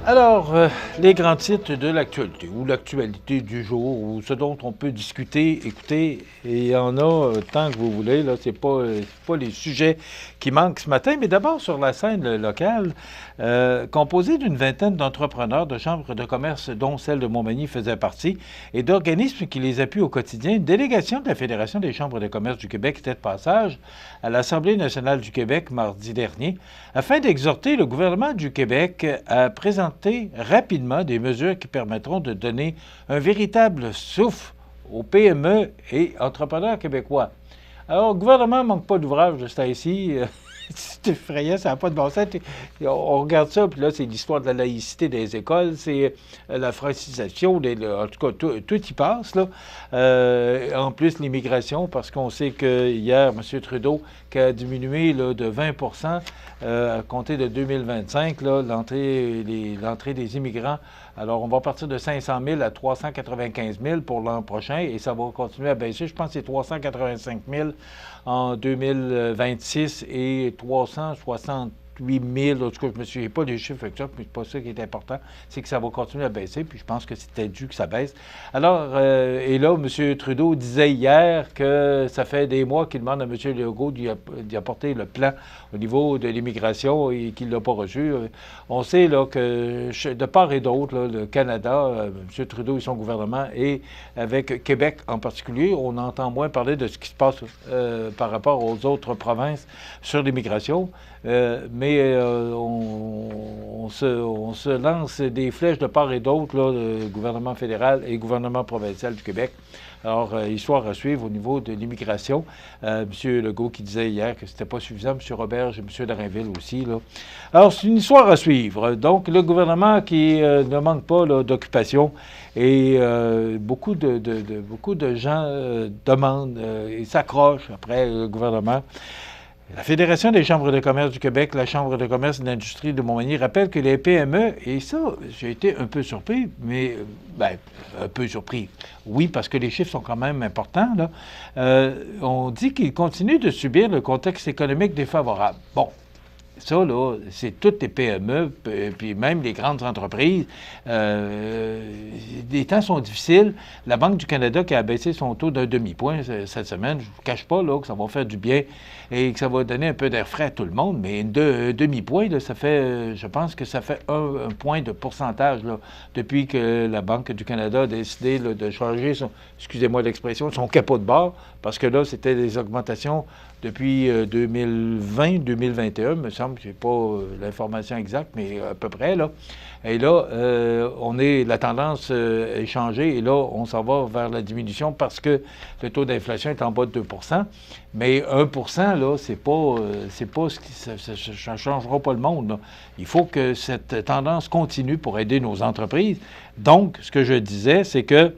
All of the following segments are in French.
Alors, les grands titres de l'actualité, ou l'actualité du jour, ou ce dont on peut discuter, écoutez, il y en a tant que vous voulez, là, c'est pas les sujets qui manquent ce matin, mais d'abord sur la scène locale, composée d'une vingtaine d'entrepreneurs de chambres de commerce, dont celle de Montmagny faisait partie, et d'organismes qui les appuient au quotidien, une délégation de la Fédération des chambres de commerce du Québec était de passage à l'Assemblée nationale du Québec mardi dernier, afin d'exhorter le gouvernement du Québec à présenter rapidement des mesures qui permettront de donner un véritable souffle aux PME et entrepreneurs québécois. Alors, le gouvernement ne manque pas d'ouvrage de ce temps-ci. C'est effrayant, ça n'a pas de bon sens. On regarde ça, puis là, c'est l'histoire de la laïcité des écoles, c'est la francisation, en tout cas, tout y passe, là. En plus, l'immigration, parce qu'on sait que hier, M. Trudeau, qui a diminué là, de 20 à compter de 2025, l'entrée des immigrants. Alors, on va partir de 500 000 à 395 000 pour l'an prochain et ça va continuer à baisser. Je pense que c'est 385 000 en 2026 et 368 000. En tout cas, je ne me souviens pas des chiffres exacts, mais c'est pas ça qui est important. C'est que ça va continuer à baisser, puis je pense que c'était dû que ça baisse. Alors, et là, M. Trudeau disait hier que ça fait des mois qu'il demande à M. Legault d'y apporter le plan au niveau de l'immigration et qu'il ne l'a pas reçu. On sait là, que de part et d'autre, là, le Canada, M. Trudeau et son gouvernement, et avec Québec en particulier, on entend moins parler de ce qui se passe par rapport aux autres provinces sur l'immigration. Mais on se lance des flèches de part et d'autre, là, le gouvernement fédéral et le gouvernement provincial du Québec. Alors, histoire à suivre au niveau de l'immigration. M. Legault qui disait hier que c'était pas suffisant, M. Roberge et M. Drainville aussi, là. Alors, c'est une histoire à suivre. Donc, le gouvernement qui ne manque pas d'occupation et beaucoup de gens demandent et s'accrochent après le gouvernement. La Fédération des chambres de commerce du Québec, la Chambre de commerce et d'industrie de Montmagny rappelle que les PME, et ça, j'ai été un peu surpris, mais, un peu surpris. Oui, parce que les chiffres sont quand même importants, là. On dit qu'ils continuent de subir le contexte économique défavorable. Bon. Ça, là, c'est toutes les PME, puis même les grandes entreprises. Les temps sont difficiles. La Banque du Canada qui a baissé son taux d'un demi-point cette semaine, je ne vous cache pas là, que ça va faire du bien et que ça va donner un peu d'air frais à tout le monde, mais un demi-point, là, ça fait, je pense que ça fait un point de pourcentage là, depuis que la Banque du Canada a décidé là, de changer son, excusez-moi l'expression, son capot de bord, parce que là, c'était des augmentations depuis 2020-2021, me semble, je n'ai pas l'information exacte, mais à peu près, là. Et là, la tendance est changée, et là, on s'en va vers la diminution parce que le taux d'inflation est en bas de 2 mais 1 là, c'est pas ce qui, ça ne changera pas le monde, là. Il faut que cette tendance continue pour aider nos entreprises. Donc, ce que je disais, c'est que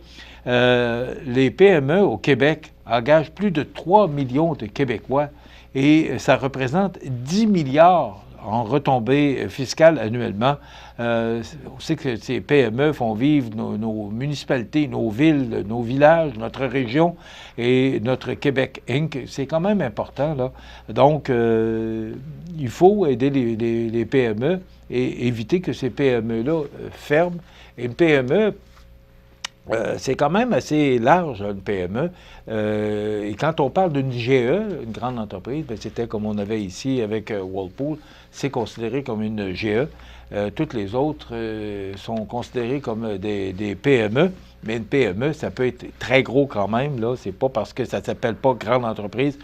les PME au Québec engagent plus de 3 millions de Québécois et ça représente 10 milliards en retombées fiscales annuellement. On sait que ces PME font vivre nos municipalités, nos villes, nos villages, notre région et notre Québec Inc. C'est quand même important, là. Donc, il faut aider les PME et éviter que ces PME-là ferment. Et une PME, c'est quand même assez large, une PME. Et quand on parle d'une GE, une grande entreprise, bien, c'était comme on avait ici avec Whirlpool, c'est considéré comme une GE. Toutes les autres sont considérées comme des PME. Mais une PME, ça peut être très gros quand même, là. C'est pas parce que ça s'appelle pas grande entreprise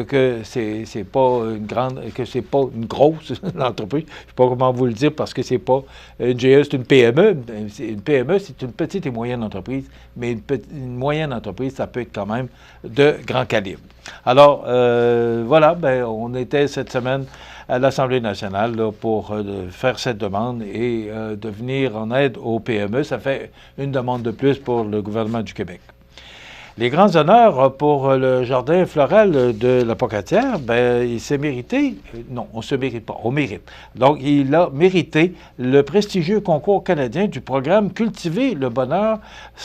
que c'est pas une grosse entreprise. Je sais pas comment vous le dire parce que c'est pas une GE, c'est une PME. Une PME, c'est une petite et moyenne entreprise, mais une moyenne entreprise, ça peut être quand même de grand calibre. Alors, voilà, ben, on était cette semaine à l'Assemblée nationale là, pour faire cette demande et de venir en aide aux PME. Ça fait une demande de plus pour le gouvernement du Québec. Les grands honneurs pour le jardin floral de la Pocatière, ben, il s'est mérité, non, on ne se mérite pas, on mérite. Donc, il a mérité le prestigieux concours canadien du programme Cultiver le bonheur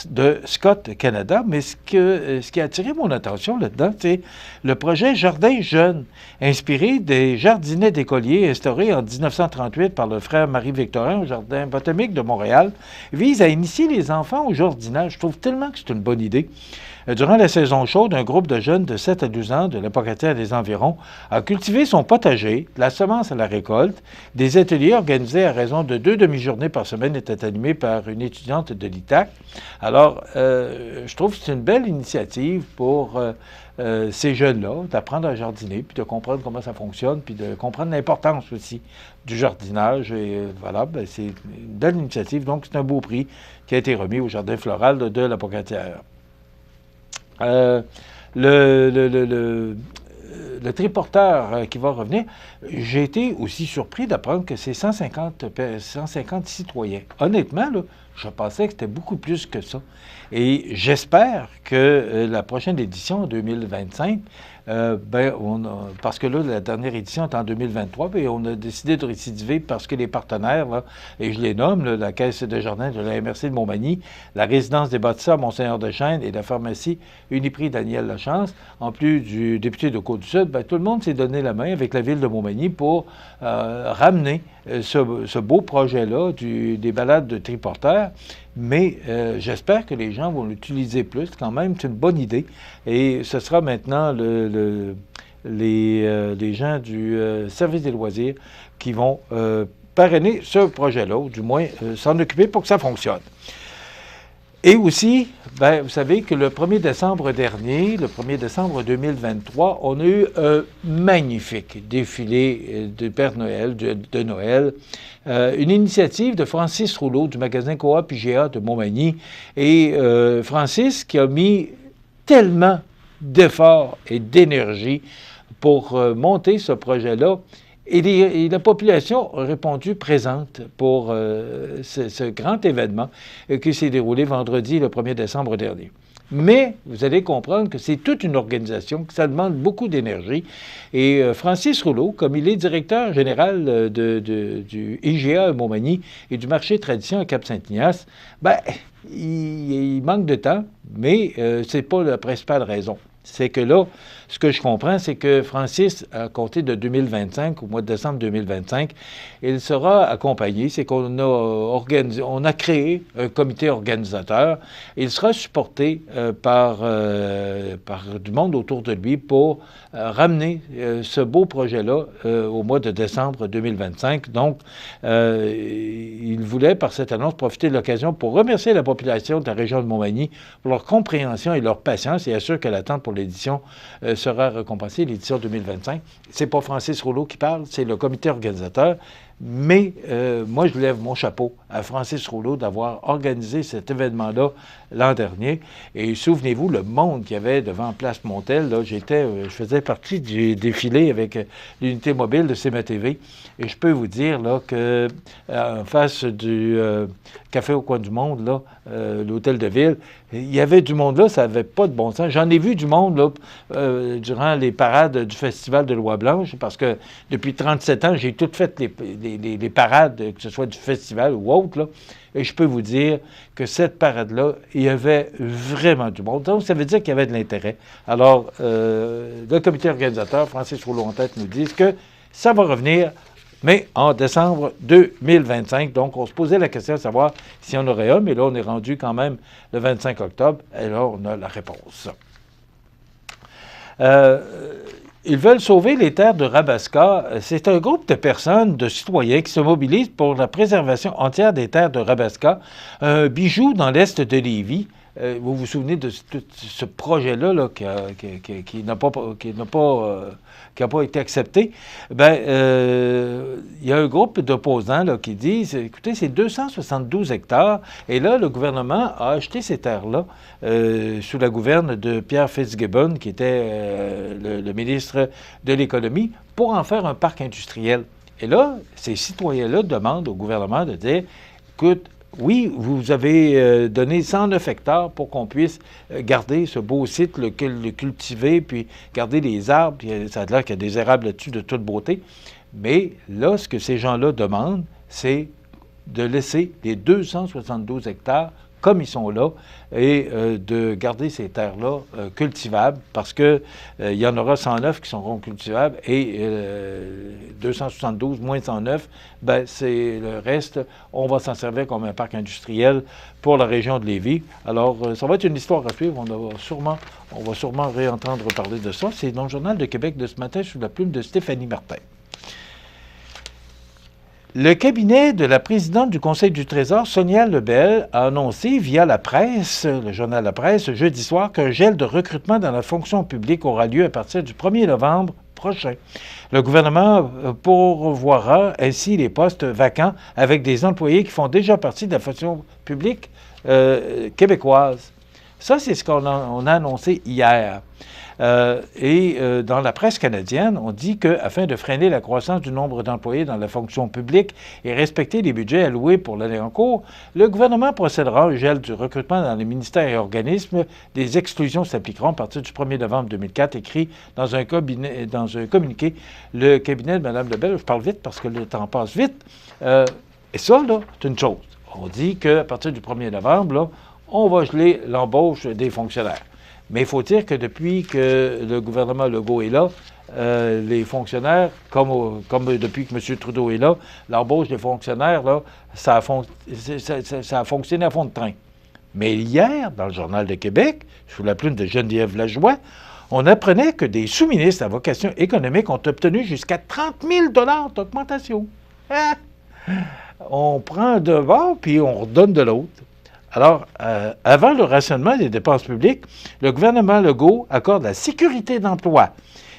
de Scott Canada. Mais ce qui a attiré mon attention là-dedans, c'est le projet Jardin jeune, inspiré des jardinets d'écoliers instaurés en 1938 par le frère Marie-Victorin au Jardin botanique de Montréal, vise à initier les enfants au jardinage. Je trouve tellement que c'est une bonne idée. Durant la saison chaude, un groupe de jeunes de 7 à 12 ans de la Pocatière et des environs a cultivé son potager, de la semence à la récolte. Des ateliers organisés à raison de 2 demi-journées par semaine étaient animés par une étudiante de l'ITAC. Alors, je trouve que c'est une belle initiative pour ces jeunes-là, d'apprendre à jardiner, puis de comprendre comment ça fonctionne, puis de comprendre l'importance aussi du jardinage. Et voilà, ben, c'est une belle initiative. Donc, c'est un beau prix qui a été remis au Jardin floral de la Pocatière. Le triporteur qui va revenir, j'ai été aussi surpris d'apprendre que c'est 150 citoyens. Honnêtement, là, je pensais que c'était beaucoup plus que ça. Et j'espère que la prochaine édition, en 2025, parce que là, la dernière édition est en 2023, puis on a décidé de récidiver parce que les partenaires, là, et je les nomme, là, la Caisse de jardin de la MRC de Montmagny, la Résidence des bâtisseurs Monseigneur-de-Chêne et la pharmacie Uniprix Daniel Lachance, en plus du député de Côte-du-Sud, ben, tout le monde s'est donné la main avec la ville de Montmagny pour ramener ce beau projet-là des balades de triporteurs. Mais j'espère que les gens vont l'utiliser plus. Quand même, c'est une bonne idée. Et ce sera maintenant les gens du service des loisirs qui vont parrainer ce projet-là, ou du moins s'en occuper pour que ça fonctionne. Et aussi, ben, vous savez que le 1er décembre dernier, le 1er décembre 2023, on a eu un magnifique défilé de Père Noël, de Noël, une initiative de Francis Rouleau du magasin Coop IGA de Montmagny. Et Francis qui a mis tellement d'efforts et d'énergie pour monter ce projet-là. Et la population a répondu présente pour ce grand événement qui s'est déroulé vendredi, le 1er décembre dernier. Mais vous allez comprendre que c'est toute une organisation, que ça demande beaucoup d'énergie. Et Francis Rouleau, comme il est directeur général du IGA à Montmagny et du marché tradition à Cap-Saint-Ignace, ben, il manque de temps, mais c'est pas la principale raison. C'est que là, ce que je comprends, c'est que Francis, à compter de 2025, au mois de décembre 2025, il sera accompagné. C'est qu'on a créé un comité organisateur. Il sera supporté par du monde autour de lui pour ramener ce beau projet-là au mois de décembre 2025. Donc, il voulait, par cette annonce, profiter de l'occasion pour remercier la population de la région de Montmagny pour leur compréhension et leur patience et assure que l'attente pour l'édition sera récompensée, l'édition 2025. C'est pas Francis Rouleau qui parle, c'est le comité organisateur. Mais moi, je lève mon chapeau à Francis Rouleau d'avoir organisé cet événement-là l'an dernier. Et souvenez-vous, le monde qu'il y avait devant Place Montel, là, je faisais partie du défilé avec l'unité mobile de CMA-TV. Et je peux vous dire là, que en face du Café au coin du monde, là, l'hôtel de ville, il y avait du monde là, ça n'avait pas de bon sens. J'en ai vu du monde là, durant les parades du Festival de Loi-Blanche, parce que depuis 37 ans, j'ai tout fait les parades, que ce soit du festival ou autre, là. Et je peux vous dire que cette parade-là, il y avait vraiment du monde. Donc, ça veut dire qu'il y avait de l'intérêt. Alors, le comité organisateur, Francis Rouleau en tête, nous dit que ça va revenir, mais en décembre 2025. Donc, on se posait la question de savoir si on aurait un, mais là, on est rendu quand même le 25 octobre, et là, on a la réponse. Ils veulent sauver les terres de Rabaska. C'est un groupe de personnes, de citoyens qui se mobilisent pour la préservation entière des terres de Rabaska, un bijou dans l'est de Lévis. Vous vous souvenez de ce projet-là là, qui n'a pas été accepté? Bien, il y a un groupe d'opposants là, qui disent, écoutez, c'est 272 hectares, et là, le gouvernement a acheté ces terres-là sous la gouverne de Pierre Fitzgibbon, qui était le ministre de l'Économie, pour en faire un parc industriel. Et là, ces citoyens-là demandent au gouvernement de dire, écoute, oui, vous avez donné 109 hectares pour qu'on puisse garder ce beau site, le cultiver, puis garder les arbres. Puis ça a l'air qu'il y a des érables là-dessus de toute beauté. Mais là, ce que ces gens-là demandent, c'est de laisser les 272 hectares comme ils sont là et de garder ces terres-là cultivables parce que il y en aura 109 qui seront cultivables et 272 moins 109, ben c'est le reste, on va s'en servir comme un parc industriel pour la région de Lévis. Alors, ça va être une histoire à suivre. On va sûrement réentendre parler de ça. C'est dans le Journal de Québec de ce matin sous la plume de Stéphanie Martin. Le cabinet de la présidente du Conseil du Trésor, Sonia Lebel, a annoncé via la presse, le journal La Presse, jeudi soir, qu'un gel de recrutement dans la fonction publique aura lieu à partir du 1er novembre prochain. Le gouvernement pourvoira ainsi les postes vacants avec des employés qui font déjà partie de la fonction publique québécoise. Ça, c'est ce qu'on a annoncé hier. Dans la presse canadienne, on dit qu'afin de freiner la croissance du nombre d'employés dans la fonction publique et respecter les budgets alloués pour l'année en cours, le gouvernement procédera au gel du recrutement dans les ministères et organismes. Des exclusions s'appliqueront à partir du 1er novembre 2004, écrit dans un communiqué. Le cabinet de Mme Lebel, je parle vite parce que le temps passe vite, et ça, là, c'est une chose. On dit qu'à partir du 1er novembre, là, on va geler l'embauche des fonctionnaires. Mais il faut dire que depuis que le gouvernement Legault est là, les fonctionnaires, comme depuis que M. Trudeau est là, l'embauche des fonctionnaires, là, ça a fonctionné à fond de train. Mais hier, dans le Journal de Québec, sous la plume de Geneviève Lajoie, on apprenait que des sous-ministres à vocation économique ont obtenu jusqu'à 30 000 $ d'augmentation. Hein? On prend de bord, puis on redonne de l'autre. Alors, avant le rationnement des dépenses publiques, le gouvernement Legault accorde la sécurité d'emploi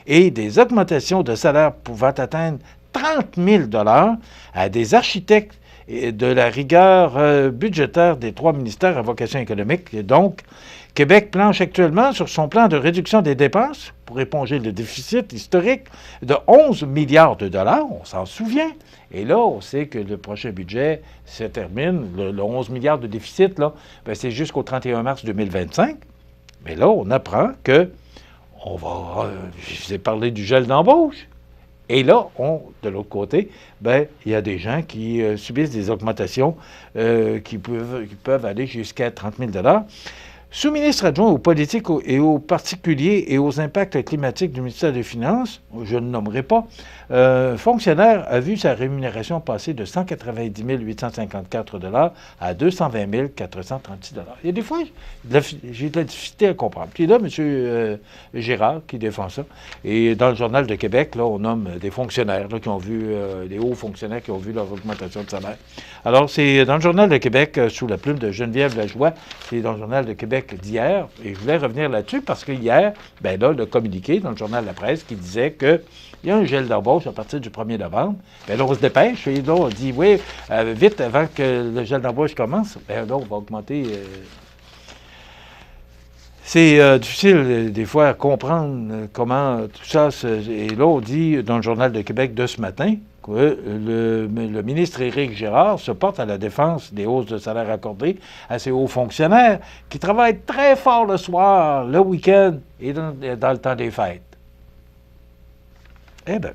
et des augmentations de salaire pouvant atteindre 30 000 $ à des architectes et de la rigueur budgétaire des 3 ministères à vocation économique. Et donc, Québec planche actuellement sur son plan de réduction des dépenses pour éponger le déficit historique de 11 milliards de dollars, on s'en souvient. Et là, on sait que le prochain budget se termine, le 11 milliards de déficit, là, ben c'est jusqu'au 31 mars 2025. Mais là, on apprend que je vous ai parlé du gel d'embauche. Et là, de l'autre côté, ben il y a des gens qui subissent des augmentations qui peuvent aller jusqu'à 30 000 $. Sous-ministre adjoint aux politiques et aux particuliers et aux impacts climatiques du ministère des Finances, je ne nommerai pas, fonctionnaire a vu sa rémunération passer de 190 854 $ à 220 436 $. Il y a des fois, j'ai de la difficulté à comprendre. Puis là, M. Girard qui défend ça. Et dans le Journal de Québec, là, on nomme des fonctionnaires là, qui ont vu, des hauts fonctionnaires qui ont vu leur augmentation de salaire. Alors, c'est dans le Journal de Québec, sous la plume de Geneviève Lajoie, c'est dans le Journal de Québec d'hier, et je voulais revenir là-dessus parce que hier, ben là, le communiqué dans le Journal de la Presse qui disait qu'il y a un gel d'embauche à partir du 1er novembre. Bien là, on se dépêche, et là, on dit, oui, vite, avant que le gel d'embauche commence, bien là, on va augmenter. C'est difficile, des fois, à comprendre comment tout ça Et là, on dit, dans le Journal de Québec de ce matin, que le ministre Éric Girard se porte à la défense des hausses de salaire accordées à ces hauts fonctionnaires qui travaillent très fort le soir, le week-end et dans le temps des fêtes. Eh bien,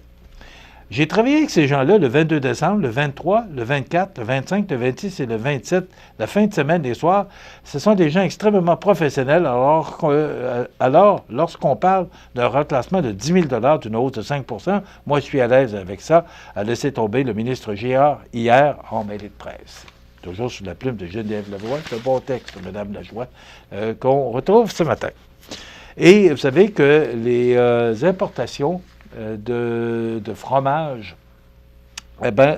j'ai travaillé avec ces gens-là le 22 décembre, le 23, le 24, le 25, le 26 et le 27, la fin de semaine, des soirs. Ce sont des gens extrêmement professionnels. Alors lorsqu'on parle d'un reclassement de 10 000 $, d'une hausse de 5 %, moi, je suis à l'aise avec ça, a laissé tomber le ministre Girard hier en mêlée de presse. Toujours sous la plume de Geneviève Lajoie. C'est un bon texte, Mme Lajoie, qu'on retrouve ce matin. Et vous savez que les importations de fromage, eh bien,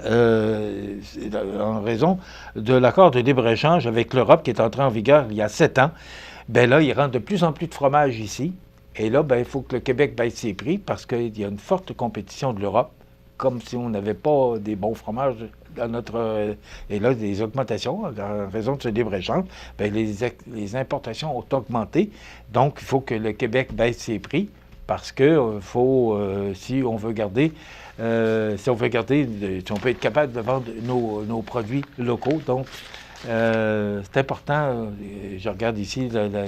en raison de l'accord de libre-échange avec l'Europe qui est entré en vigueur il y a 7 ans, bien là, il rentre de plus en plus de fromage ici. Et là, bien, il faut que le Québec baisse ses prix parce qu'il y a une forte compétition de l'Europe, comme si on n'avait pas des bons fromages dans notre... et là, des augmentations en raison de ce libre-échange. Bien, les importations ont augmenté. Donc, il faut que le Québec baisse ses prix. Parce que si on veut si on peut être capable de vendre nos produits locaux, donc C'est important. Je regarde ici la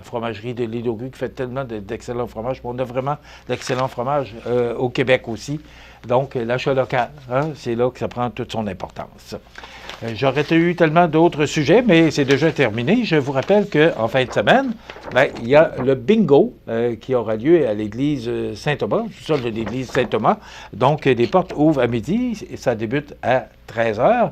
fromagerie de l'île aux Rues qui fait tellement d'excellents fromages. On a vraiment d'excellents fromages au Québec aussi. Donc, l'achat local, hein, c'est là que ça prend toute son importance. J'aurais eu tellement d'autres sujets, mais c'est déjà terminé. Je vous rappelle qu'en fin de semaine, il y a le bingo qui aura lieu à l'église Saint-Thomas, le sol de l'église Saint-Thomas. Donc, les portes ouvrent à midi et ça débute à 13h.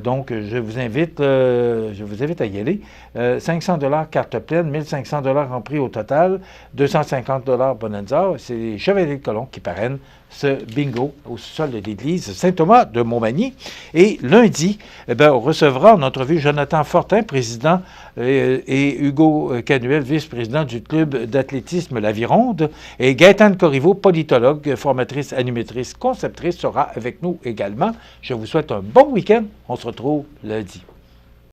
Donc, je vous invite à y aller. 500 $ carte pleine, 1500 $ en prix au total, 250 $ Bonanza. C'est les Chevaliers de Colomb qui parrainent ce bingo au sol de l'église Saint-Thomas de Montmagny. Et lundi, on recevra en entrevue Jonathan Fortin, président, et Hugo Canuel, vice-président du club d'athlétisme l'Avironde. Et Gaëtane Corriveau, politologue, formatrice, animatrice, conceptrice, sera avec nous également. Je vous souhaite un bon week-end. On se retrouve lundi.